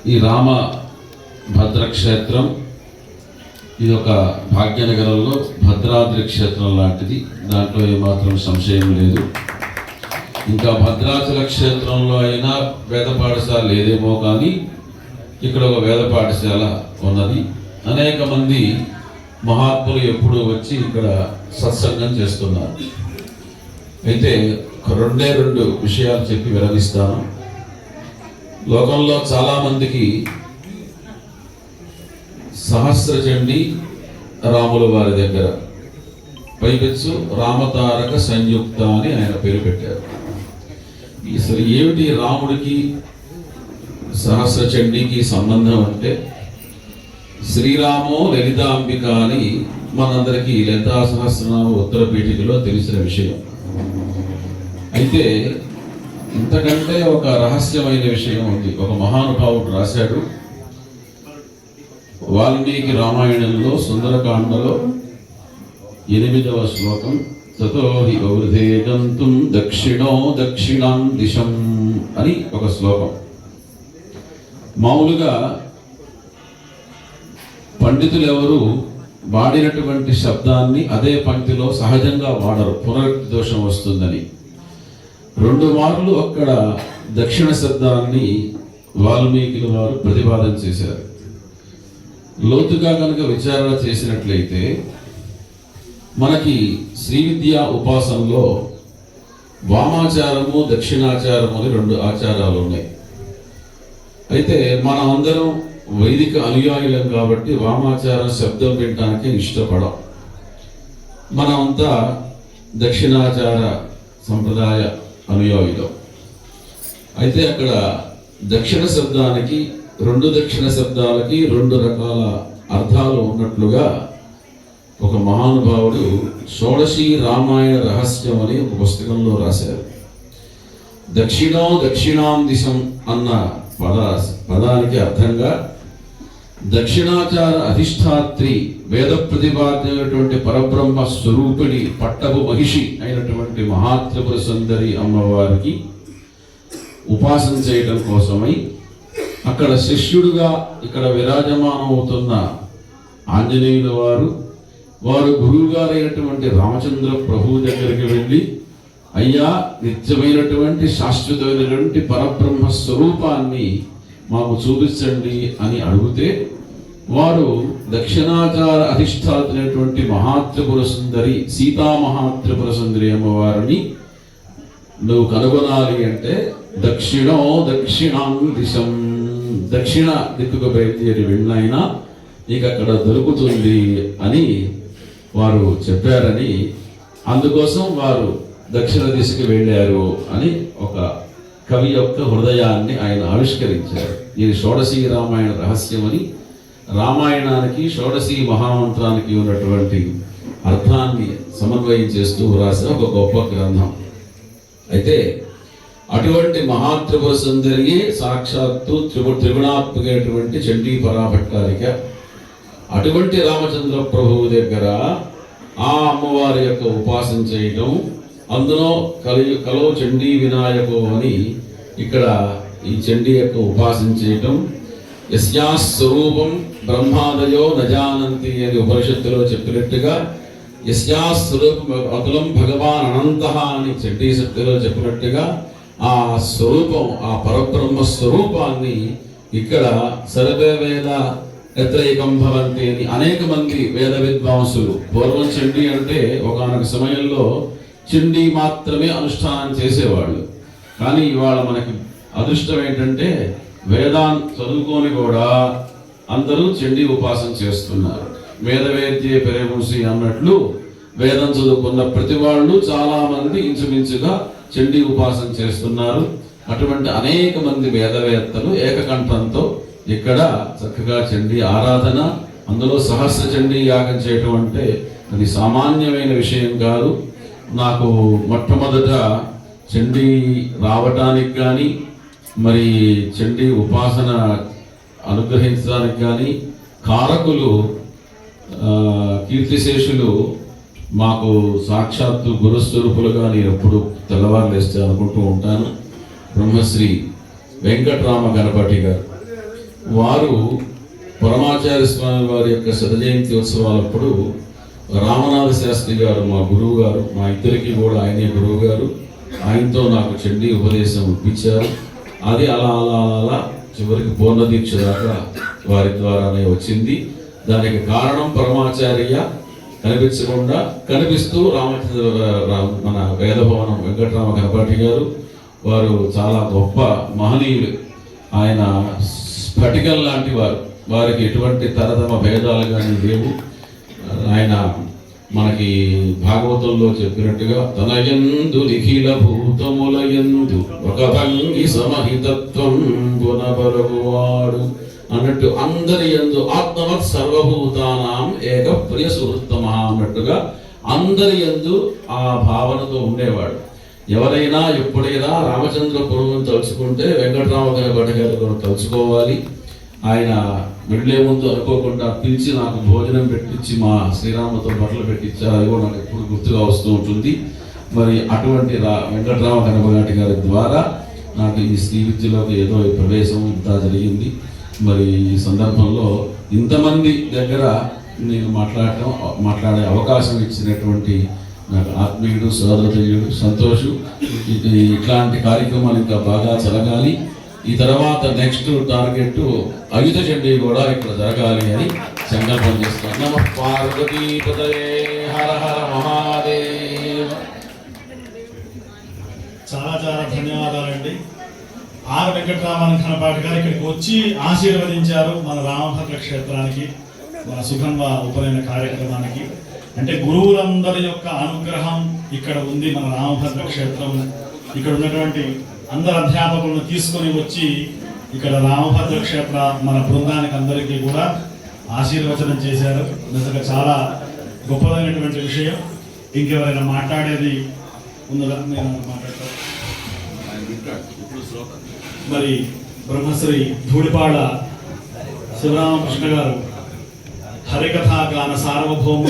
ఈ రామ భద్రక్షేత్రం ఇది ఒక భాగ్యనగరంలో భద్రాద్రి క్షేత్రం లాంటిది, దాంట్లో ఏమాత్రం సంశయం లేదు. ఇంకా భద్రాచల క్షేత్రంలో అయినా వేద పాఠశాల లేదేమో, కానీ ఇక్కడ ఒక వేద పాఠశాల ఉన్నది. అనేక మంది మహాత్ములు ఎప్పుడూ వచ్చి ఇక్కడ సత్సంగం చేస్తున్నారు. అయితే రెండు విషయాలు చెప్పి విరమిస్తాను. లోకంలో చాలామందికి సహస్రచండి రాముల వారి దగ్గర పైపెచ్చు రామతారక సంయుక్త అని ఆయన పేరు పెట్టారు. అసలు ఏమిటి రాముడికి సహస్రచండికి సంబంధం అంటే, శ్రీరామో లలితాంబిక అని మనందరికీ లలితా సహస్రనామ ఉత్తర పీఠికలో తెలిసిన విషయం. అయితే ఇంతకంటే ఒక రహస్యమైన విషయం ఉంది. ఒక మహానుభావుడు రాశాడు వాల్మీకి రామాయణంలో సుందరకాండలో 8వ శ్లోకం, తతో హి వృధే గంతుం దక్షిణో దక్షిణాం దిశం అని ఒక శ్లోకం. మామూలుగా పండితులు ఎవరు వాడినటువంటి శబ్దాన్ని అదే పంక్తిలో సహజంగా వాడరు, పునరుక్తి దోషం వస్తుందని. 2 మార్లు అక్కడ దక్షిణ శబ్దాన్ని వాల్మీకి వారు ప్రతిపాదన చేశారు. లోతుగా కనుక విచారణ చేసినట్లయితే మనకి శ్రీ విద్యా ఉపాసనలో వామాచారము దక్షిణాచారము అని 2 ఆచారాలు ఉన్నాయి. అయితే మనం అందరం వైదిక అనుయాయులం కాబట్టి వామాచారం శబ్దం వినటానికి ఇష్టపడం. మనమంతా దక్షిణాచార సంప్రదాయ అనుయాయులం. అయితే అక్కడ దక్షిణ శబ్దానికి 2 దక్షిణ శబ్దాలకి 2 రకాల అర్థాలు ఉన్నట్లుగా ఒక మహానుభావుడు షోడశీ రామాయణ రహస్యం అని ఒక పుస్తకంలో రాశారు. దక్షిణో దక్షిణాం దిశం అన్న పదానికి అర్థంగా దక్షిణాచార అధిష్టాత్రి వేద ప్రతిపాద్యమైనటువంటి పరబ్రహ్మ స్వరూపిణి పట్టపు మహిషి అయినటువంటి మహాత్రిపుర సుందరి అమ్మవారికి ఉపాసన చేయడం కోసమై అక్కడ శిష్యుడుగా ఇక్కడ విరాజమానం అవుతున్న ఆంజనేయుల వారు గురువు గారైనటువంటి రామచంద్ర ప్రభు దగ్గరికి వెళ్ళి, అయ్యా నిత్యమైనటువంటి శాశ్వతమైనటువంటి పరబ్రహ్మ స్వరూపాన్ని మాకు చూపించండి అని అడిగితే, వారు దక్షిణాచార అధిష్టాత్రైనటువంటి మహాత్రిపుర సుందరి సీతామహాత్రిపుర సుందరి అమ్మవారిని నువ్వు కనుగొనాలి అంటే దక్షిణో దక్షిణాం దిశం, దక్షిణ దిక్కుకు బయలుదేరి వెళ్ళైనా నీకు అక్కడ దొరుకుతుంది అని వారు చెప్పారని, అందుకోసం వారు దక్షిణ దిశకు వెళ్ళారు అని ఒక కవి యొక్క హృదయాన్ని ఆయన ఆవిష్కరించారు. ఇది షోడశీ రామాయణ రహస్యం అని, రామాయణానికి షోడశీ మహామంత్రానికి ఉన్నటువంటి అర్థాన్ని సమన్వయం చేస్తూ రాసిన ఒక గొప్ప గ్రంథం. అయితే అటువంటి మహాత్రిపుర సుందరియే సాక్షాత్తు త్రిగుణాత్మకమైనటువంటి చండీ పరాభట్టారిక. అటువంటి రామచంద్ర ప్రభువు దగ్గర ఆ అమ్మవారి యొక్క ఉపాసన చేయటం, అందులో కలో చండీ వినాయకో అని ఇక్కడ ఈ చండీ యొక్క ఉపాసన చేయటం, యస్యా స్వరూపం బ్రహ్మాదయో నజానంతి అని ఉపనిషత్తులో చెప్పినట్టుగా, యస్యా స్వరూపం అతులం భగవాన్ అనంతః అని చండీ శక్తిలో చెప్పినట్టుగా ఆ స్వరూపం, ఆ పరబ్రహ్మ స్వరూపాన్ని ఇక్కడ సర్వే వేద యత్రైకం భవంతి అని అనేక మంది వేద విద్వాంసులు, పూర్వం చండీ అంటే ఒకానొక సమయంలో చండీ మాత్రమే అనుష్ఠానం చేసేవాళ్ళు. కానీ ఇవాళ మనకి అదృష్టం ఏంటంటే వేదాన్ని చదువుకొని కూడా అందరూ చండీ ఉపాసన చేస్తున్నారు. వేదవేద్యే పెరేముసి అన్నట్లు వేదం చదువుకున్న ప్రతి వాళ్ళు చాలా మంది ఇంచుమించుగా చండీ ఉపాసన చేస్తున్నారు. అటువంటి అనేక మంది వేదవేత్తలు ఏకకంఠంతో ఇక్కడ చక్కగా చండీ ఆరాధన, అందులో సహస్ర చండీ యాగం చేయటం అంటే అది సామాన్యమైన విషయం కాదు. నాకు మొట్టమొదట చండీ రావటానికి కానీ, మరి చండీ ఉపాసన అనుగ్రహించడానికి కానీ కారకులు కీర్తిశేషులు మాకు సాక్షాత్తు గురుస్వరూపులుగా నేను ఎప్పుడు తెల్లవారు లేస్తే అనుకుంటూ ఉంటాను. బ్రహ్మశ్రీ వెంకటరామ గణపతి గారు. వారు పరమాచార్య స్వామి వారి యొక్క శతజయంతి ఉత్సవాలప్పుడు రామనాథ శాస్త్రి గారు మా గురువు గారు, మా ఇద్దరికి కూడా ఆయనే గురువు గారు, ఆయనతో నాకు చండీ ఉపదేశం ఇప్పించారు. అది అలా అలా అలా చివరికి పూర్ణ దీక్ష దాకా వారి ద్వారానే వచ్చింది. దానికి కారణం పరమాచార్య కనిపించకుండా కనిపిస్తూ మన వేదభవనం వెంకటరామ కనపాటి గారు వారు చాలా గొప్ప మహనీయులు. ఆయన స్ఫటికం లాంటి వారు, వారికి ఎటువంటి తరతమ భేదాలు కానీ లేవు. ఆయన మనకి భాగవతంలో చెప్పినట్టుగా తన యందు నిఖిల భూతములయందు ఒక భంగి సమహితత్వం గుణపరగువాడు అన్నట్టు, అందరి యందు ఆత్మవత్ సర్వభూతానాం ఏక ప్రియ సుహృత్తమ అన్నట్టుగా అందరి యందు ఆ భావనతో ఉండేవాడు. ఎవరైనా ఎప్పుడైనా రామచంద్రపురం తలుచుకుంటే వెంకటరామ కనపటి గారు తలుచుకోవాలి. ఆయన వెళ్ళే ముందు అనుకోకుండా పిలిచి నాకు భోజనం పెట్టించి మా శ్రీరామతో బట్టలు పెట్టించారు. అది కూడా నాకు ఎప్పుడు గుర్తుగా వస్తూ ఉంటుంది. మరి అటువంటి వెంకటరామ కనపటి గారి ద్వారా నాకు ఈ శ్రీ విద్యలోకి ఏదో ప్రవేశం ఇంత జరిగింది. మరి ఈ సందర్భంలో ఇంతమంది దగ్గర నేను మాట్లాడే అవకాశం ఇచ్చినటువంటి నాకు ఆత్మీయుడు, సోదరుడు సంతోషు. ఇట్లాంటి కార్యక్రమాలు ఇంకా బాగా జరగాలి. ఈ తర్వాత నెక్స్ట్ టార్గెట్ అయుధ చండీ కూడా ఇక్కడ జరగాలి అని సంకల్పం చేస్తాను. నమః పార్వతీపతయే హర హర మహాదేవ. చాలా చాలా ధన్యవాదాలండి. ఆర్ వెంకటరామన్ కనపాటి గారు ఇక్కడికి వచ్చి ఆశీర్వదించారు మన రామభద్ర క్షేత్రానికి, మన సుగంధ ఉపనయన కార్యక్రమానికి. అంటే గురువులందరి యొక్క అనుగ్రహం ఇక్కడ ఉంది మన రామభద్ర క్షేత్రం. ఇక్కడ ఉన్నటువంటి అందరు అధ్యాపకులను తీసుకొని వచ్చి ఇక్కడ రామభద్ర క్షేత్ర మన బృందానికి అందరికీ కూడా ఆశీర్వచనం చేశారు. నిజంగా చాలా గొప్పదైనటువంటి విషయం. ఇంకెవరైనా మాట్లాడేది ఉందా? నేను మాట్లాడతాను. మరి బ్రహ్మశ్రీ ధూళిపాడ శివరామకృష్ణ గారు హరికథా గాన సార్వభౌములు.